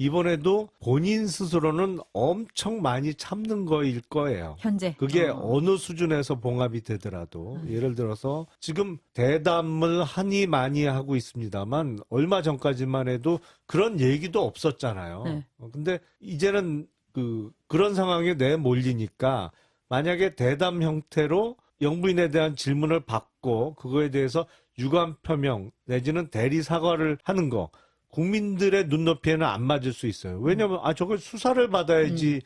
이번에도 본인 스스로는 엄청 많이 참는 거일 거예요. 현재. 그게 어느 수준에서 봉합이 되더라도 예를 들어서 지금 대담을 하니 많이 하고 있습니다만 얼마 전까지만 해도 그런 얘기도 없었잖아요. 네. 근데 이제는 그런 상황에 내몰리니까 만약에 대담 형태로 영부인에 대한 질문을 받고 그거에 대해서 유감 표명 내지는 대리 사과를 하는 거 국민들의 눈높이에는 안 맞을 수 있어요. 왜냐하면 저걸 수사를 받아야지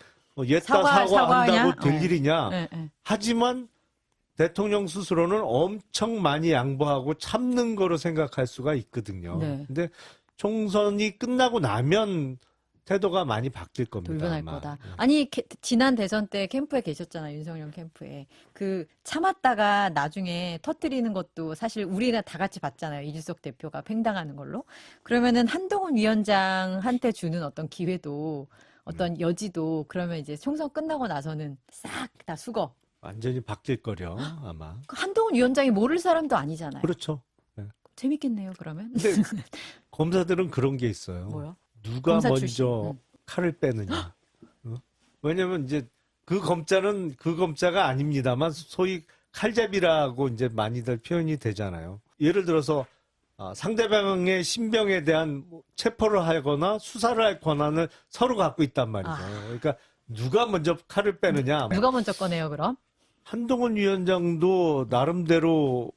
옛다 사과한다고 될 일이냐. 네, 네. 하지만 대통령 스스로는 엄청 많이 양보하고 참는 거로 생각할 수가 있거든요. 네. 근데 총선이 끝나고 나면 태도가 많이 바뀔 겁니다. 돌변할 아마. 거다. 아니 지난 대선 때 캠프에 계셨잖아요. 윤석열 캠프에. 참았다가 나중에 터뜨리는 것도 사실 우리가 다 같이 봤잖아요. 이준석 대표가 팽당하는 걸로. 그러면은 한동훈 위원장한테 주는 어떤 기회도 어떤 여지도 그러면 이제 총선 끝나고 나서는 싹 다 수거. 완전히 바뀔 거려 아마. 한동훈 위원장이 모를 사람도 아니잖아요. 그렇죠. 네. 재밌겠네요. 그러면. 근데 검사들은 그런 게 있어요. 뭐요? 누가 검사 먼저 출신. 칼을 빼느냐. 왜냐면 이제 그 검자는 그 검자가 아닙니다만 소위 칼잡이라고 이제 많이들 표현이 되잖아요. 예를 들어서 상대방의 신병에 대한 체포를 하거나 수사를 할 권한을 서로 갖고 있단 말이죠. 그러니까 누가 먼저 칼을 빼느냐. 누가 먼저 꺼내요, 그럼? 한동훈 위원장도 나름대로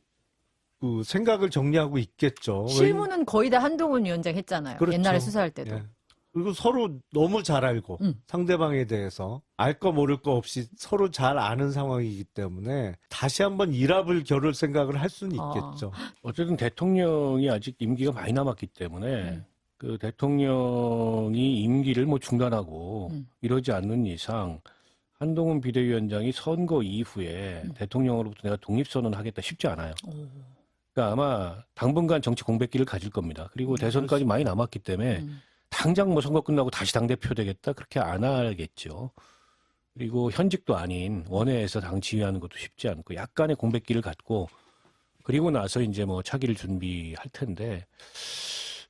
그 생각을 정리하고 있겠죠. 실무는 거의 다 한동훈 위원장 했잖아요. 그렇죠. 옛날에 수사할 때도. 예. 그리고 서로 너무 잘 알고 상대방에 대해서 알 거 모를 거 없이 서로 잘 아는 상황이기 때문에 다시 한번 일합을 겨룰 생각을 할 수는 있겠죠. 어쨌든 대통령이 아직 임기가 많이 남았기 때문에 그 대통령이 임기를 중단하고 이러지 않는 이상 한동훈 비대위원장이 선거 이후에 대통령으로부터 내가 독립선언을 하겠다 쉽지 않아요. 그러니까 아마 당분간 정치 공백기를 가질 겁니다. 그리고 대선까지 많이 남았기 때문에 당장 선거 끝나고 다시 당대표 되겠다 그렇게 안 하겠죠. 그리고 현직도 아닌 원외에서 당 지휘하는 것도 쉽지 않고 약간의 공백기를 갖고 그리고 나서 이제 차기를 준비할 텐데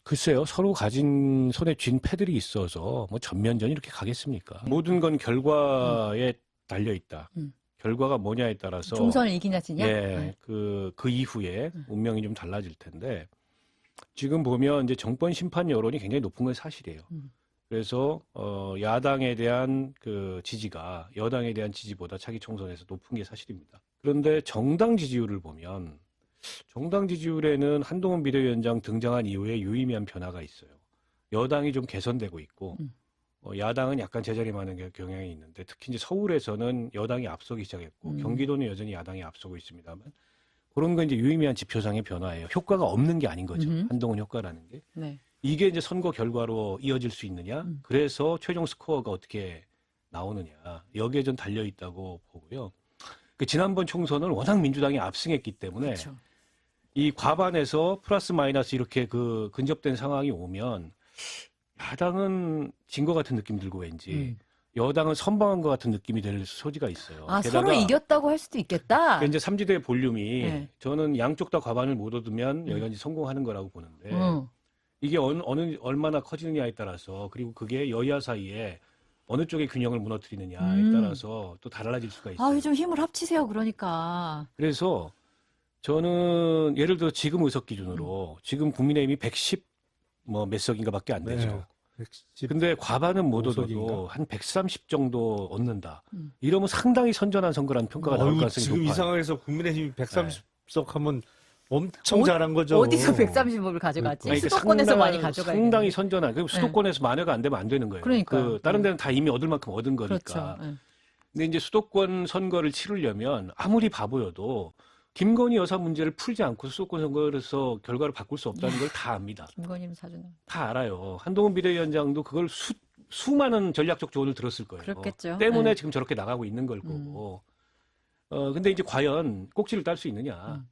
글쎄요, 서로 가진 손에 쥔 패들이 있어서 전면전 이렇게 가겠습니까? 모든 건 결과에 달려 있다. 결과가 뭐냐에 따라서 총선을 이기냐 지냐? 예, 그 이후에 운명이 좀 달라질 텐데 지금 보면 이제 정권 심판 여론이 굉장히 높은 건 사실이에요. 그래서 야당에 대한 그 지지가 여당에 대한 지지보다 차기 총선에서 높은 게 사실입니다. 그런데 정당 지지율을 보면 정당 지지율에는 한동훈 비대위원장 등장한 이후에 유의미한 변화가 있어요. 여당이 좀 개선되고 있고 야당은 약간 제자리만한 경향이 있는데 특히 이제 서울에서는 여당이 앞서기 시작했고 경기도는 여전히 야당이 앞서고 있습니다만 그런 건 이제 유의미한 지표상의 변화예요. 효과가 없는 게 아닌 거죠. 한동훈 효과라는 게. 네. 이게 이제 선거 결과로 이어질 수 있느냐. 그래서 최종 스코어가 어떻게 나오느냐. 여기에 좀 달려 있다고 보고요. 지난번 총선은 워낙 민주당이 압승했기 때문에 그렇죠. 이 과반에서 플러스 마이너스 이렇게 근접된 상황이 오면 야당은 진 것 같은 느낌 들고 왠지 여당은 선방한 것 같은 느낌이 될 소지가 있어요. 서로 이겼다고 할 수도 있겠다. 이제 삼지대 볼륨이 저는 양쪽 다 과반을 못 얻으면 여기가 이제 성공하는 거라고 보는데 이게 얼마나 커지느냐에 따라서 그리고 그게 여야 사이에 어느 쪽의 균형을 무너뜨리느냐에 따라서 또 달라질 수가 있어요. 좀 힘을 합치세요. 그러니까. 그래서 저는 예를 들어 지금 의석 기준으로 지금 국민의힘이 110 몇 석인가밖에 안 되죠. 네. 110 근데 과반은 못 오석인가? 얻어도 한 130 정도 얻는다. 이러면 상당히 선전한 선거라는 평가가 나올 가능성이 지금 높아요. 이 상황에서 국민의힘이 130석 하면 엄청 잘한 거죠. 어디서 130억을 가져가지? 아니, 수도권에서 많이 가져가야 상당히 선전한. 그리고 수도권에서 만회가 안 되면 안 되는 거예요. 그러니까요. 다른 데는 다 이미 얻을 만큼 얻은 거니까. 그렇죠. 근데 이제 수도권 선거를 치르려면 아무리 바보여도 김건희 여사 문제를 풀지 않고 수도권 선거에서 결과를 바꿀 수 없다는 걸 다 압니다. 김건희는 사주는. 다 알아요. 한동훈 비대위원장도 그걸 수많은 전략적 조언을 들었을 거예요. 그렇겠죠. 때문에 지금 저렇게 나가고 있는 걸 거고. 근데 이제 과연 꼭지를 딸 수 있느냐.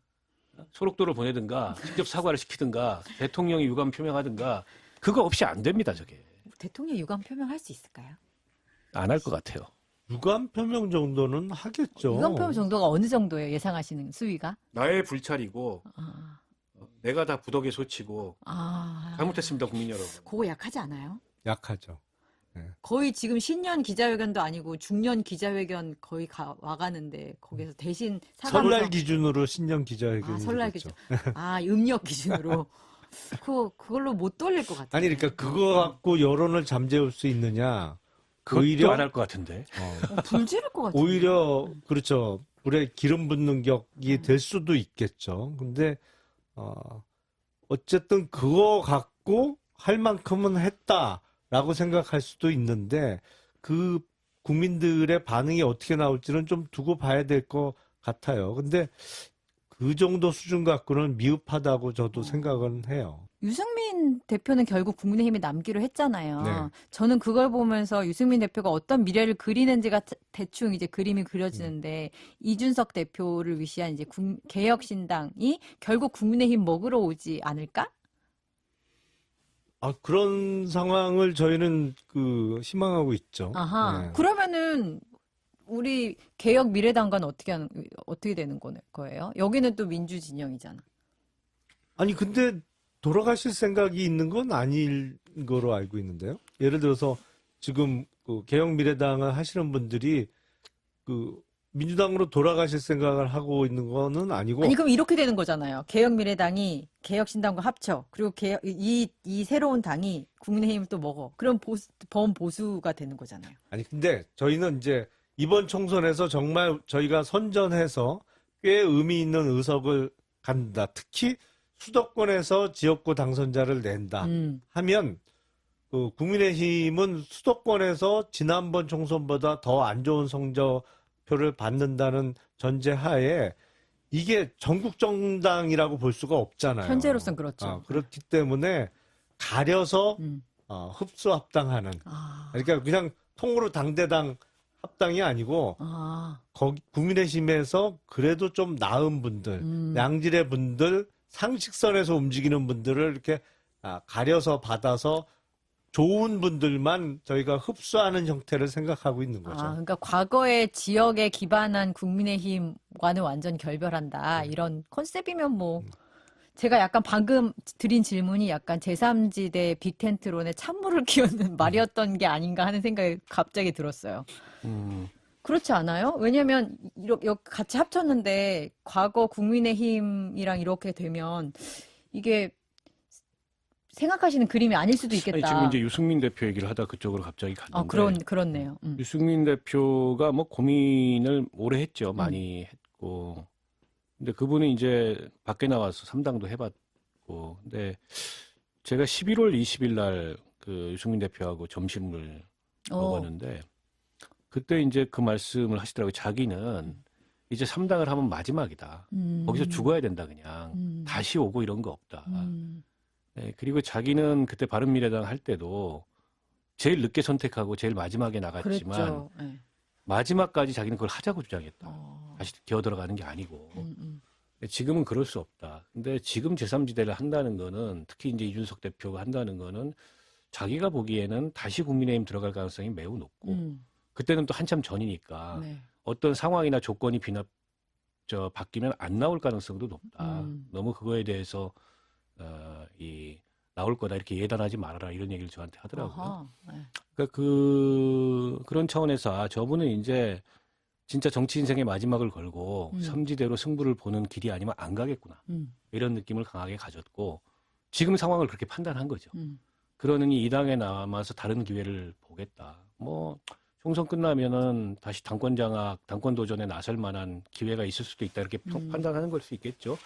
소록도를 보내든가 직접 사과를 시키든가 대통령이 유감 표명하든가 그거 없이 안 됩니다. 저게. 대통령 유감 표명할 수 있을까요? 안 할 것 같아요. 유감 표명 정도는 하겠죠. 유감 표명 정도가 어느 정도예요? 예상하시는 수위가? 나의 불찰이고 내가 다 부덕에 소치고 아. 잘못했습니다. 국민 여러분. 그거 약하지 않아요? 약하죠. 거의 지금 신년 기자회견도 아니고 중년 기자회견 거의 와가는데 거기서 대신 설날 사과해서 기준으로 신년 기자회견이 설날 되겠죠. 기준. 음력 기준으로. 그걸로 못 돌릴 것 같아요. 아니 그러니까 그거 갖고 여론을 잠재울 수 있느냐? 그것도 오히려 안 할 것 같은데. 불 지를 것 같아요. 오히려 그렇죠. 불에 기름 붓는 격이 될 수도 있겠죠. 근데 어쨌든 그거 갖고 할 만큼은 했다라고 생각할 수도 있는데 그 국민들의 반응이 어떻게 나올지는 좀 두고 봐야 될 것 같아요. 근데 그 정도 수준 갖고는 미흡하다고 저도 생각은 해요. 유승민 대표는 결국 국민의힘에 남기로 했잖아요. 네. 저는 그걸 보면서 유승민 대표가 어떤 미래를 그리는지가 대충 이제 그림이 그려지는데 이준석 대표를 위시한 이제 개혁신당이 결국 국민의힘 먹으러 오지 않을까? 그런 상황을 저희는 희망하고 있죠. 아하. 네. 그러면은 우리 개혁 미래당과는 어떻게 되는 거예요? 여기는 또 민주 진영이잖아. 아니 근데 돌아가실 생각이 있는 건 아닐 거로 알고 있는데요. 예를 들어서 지금 개혁미래당을 하시는 분들이 민주당으로 돌아가실 생각을 하고 있는 거는 아니고. 아니 그럼 이렇게 되는 거잖아요. 개혁미래당이 개혁신당과 합쳐. 그리고 이 새로운 당이 국민의힘을 또 먹어. 그럼 범보수가 되는 거잖아요. 아니 근데 저희는 이제 이번 총선에서 정말 저희가 선전해서 꽤 의미 있는 의석을 갖는다. 특히 수도권에서 지역구 당선자를 낸다 하면 국민의힘은 수도권에서 지난번 총선보다 더 안 좋은 성적표를 받는다는 전제하에 이게 전국 정당이라고 볼 수가 없잖아요. 현재로선 그렇죠. 그렇기 때문에 가려서 흡수 합당하는. 그러니까 그냥 통으로 당대당 합당이 아니고 국민의힘에서 그래도 좀 나은 분들, 양질의 분들, 상식선에서 움직이는 분들을 이렇게 가려서 받아서 좋은 분들만 저희가 흡수하는 형태를 생각하고 있는 거죠. 그러니까 과거의 지역에 기반한 국민의힘과는 완전 결별한다. 이런 컨셉이면 뭐 제가 약간 방금 드린 질문이 약간 제3지대 빅텐트론에 찬물을 끼얹는 말이었던 게 아닌가 하는 생각이 갑자기 들었어요. 그렇지 않아요? 왜냐면 이렇게 같이 합쳤는데 과거 국민의힘이랑 이렇게 되면 이게 생각하시는 그림이 아닐 수도 있겠다. 아니, 지금 이제 유승민 대표 얘기를 하다 그쪽으로 갑자기 갔는데. 그렇네요. 유승민 대표가 뭐 고민을 오래 했죠. 많이 했고. 근데 그분이 이제 밖에 나와서 3당도 해봤고. 근데 제가 11월 20일 날 유승민 대표하고 점심을 먹었는데 그때 이제 그 말씀을 하시더라고요. 자기는 이제 3당을 하면 마지막이다. 거기서 죽어야 된다 그냥. 다시 오고 이런 거 없다. 네, 그리고 자기는 그때 바른미래당 할 때도 제일 늦게 선택하고 제일 마지막에 나갔지만 그랬죠. 네. 마지막까지 자기는 그걸 하자고 주장했다. 다시 기어 들어가는 게 아니고. 지금은 그럴 수 없다. 근데 지금 제3지대를 한다는 거는 특히 이제 이준석 대표가 한다는 거는 자기가 보기에는 다시 국민의힘 들어갈 가능성이 매우 높고 그때는 또 한참 전이니까 네. 어떤 상황이나 조건이 바뀌면 안 나올 가능성도 높다. 너무 그거에 대해서 나올 거다 이렇게 예단하지 말아라 이런 얘기를 저한테 하더라고요. 네. 그러니까 그런 차원에서 저분은 이제 진짜 정치 인생의 마지막을 걸고 삼지대로 승부를 보는 길이 아니면 안 가겠구나 이런 느낌을 강하게 가졌고 지금 상황을 그렇게 판단한 거죠. 그러느니 이 당에 남아서 다른 기회를 보겠다. 뭐 총선 끝나면은 다시 당권 도전에 나설 만한 기회가 있을 수도 있다 이렇게 판단하는 걸 수 있겠죠.